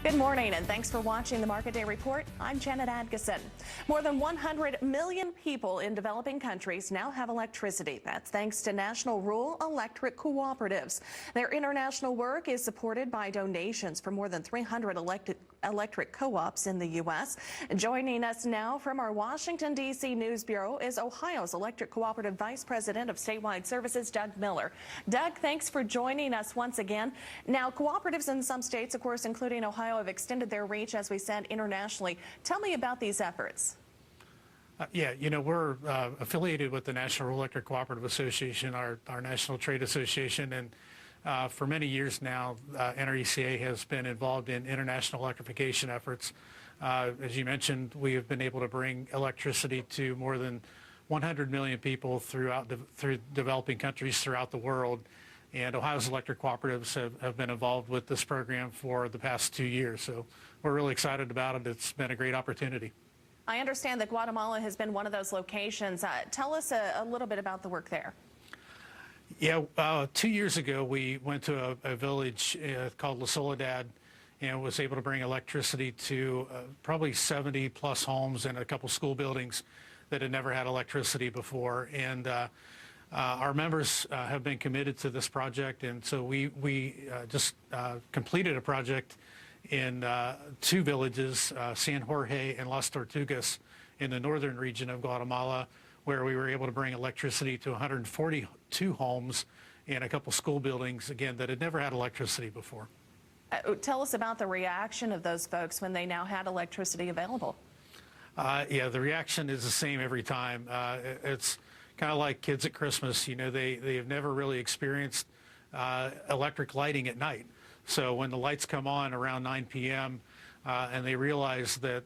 Good morning, and thanks for watching the Market Day Report. I'm Janet Adkison. More than 100 million people in developing countries now have electricity. That's thanks to national rural electric cooperatives. Their international work is supported by donations from more than 300 electric co-ops in the U.S. Joining us now from our Washington, D.C. News Bureau is Ohio's Electric Cooperative Vice President of Statewide Services, Doug Miller. Doug, thanks for joining us once again. Now, cooperatives in some states, of course, including Ohio, have extended their reach, as we said, internationally. Tell me about these efforts. We're affiliated with the National Electric Cooperative Association, our national trade association, and for many years now, NRECA has been involved in international electrification efforts. As you mentioned, we have been able to bring electricity to more than 100 million people through developing countries throughout the world. And Ohio's electric cooperatives have been involved with this program for the past 2 years. So we're really excited about it. It's been a great opportunity. I understand that Guatemala has been one of those locations. Tell us a little bit about the work there. Yeah, 2 years ago, we went to a village called La Soledad and was able to bring electricity to probably 70 plus homes and a couple school buildings that had never had electricity before. And our members have been committed to this project, and so we just completed a project in 2 villages, San Jorge and Las Tortugas, in the northern region of Guatemala, where we were able to bring electricity to 142 homes and a couple school buildings, again, that had never had electricity before. Tell us about the reaction of those folks when they now had electricity available. Yeah, the reaction is the same every time. It's kind of like kids at Christmas. You know, they have never really experienced electric lighting at night. So when the lights come on around 9 p.m. And they realize that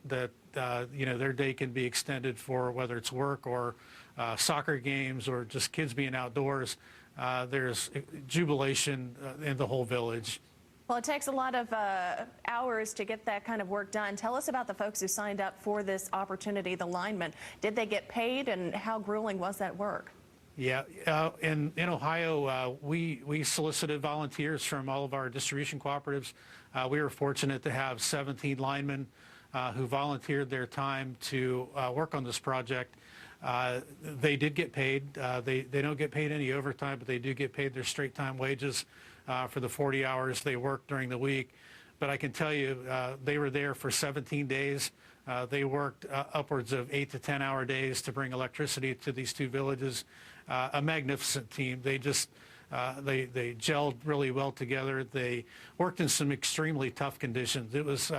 their day can be extended for whether it's work or soccer games or just kids being outdoors, there's jubilation in the whole village. Well, it takes a lot of hours to get that kind of work done. Tell us about the folks who signed up for this opportunity, the linemen. Did they get paid, and how grueling was that work? Yeah, in Ohio, we solicited volunteers from all of our distribution cooperatives. We were fortunate to have 17 linemen who volunteered their time to work on this project. They did get paid. They don't get paid any overtime, but they do get paid their straight time wages for the 40 hours they worked during the week. But I can tell you, they were there for 17 days. They worked upwards of 8 to 10 hour days to bring electricity to these 2 villages. A magnificent team. They just they gelled really well together. They worked in some extremely tough conditions. It was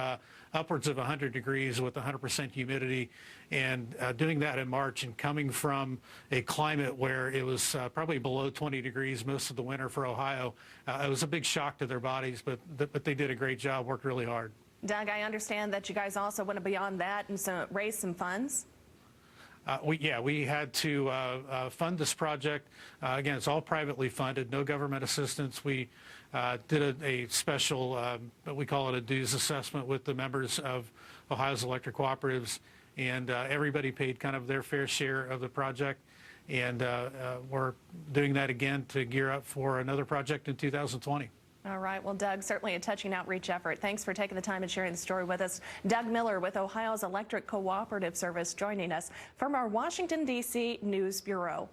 upwards of 100 degrees with 100% humidity, and doing that in March and coming from a climate where it was probably below 20 degrees most of the winter for Ohio, it was a big shock to their bodies, but they did a great job, worked really hard. Doug, I understand that you guys also went beyond that and raised some funds. We had to fund this project. Again, it's all privately funded, no government assistance. We did a special, we call it a dues assessment with the members of Ohio's electric cooperatives, and everybody paid kind of their fair share of the project. And we're doing that again to gear up for another project in 2020. All right. Well, Doug, certainly a touching outreach effort. Thanks for taking the time and sharing the story with us. Doug Miller with Ohio's Electric Cooperative Service joining us from our Washington, D.C. News Bureau.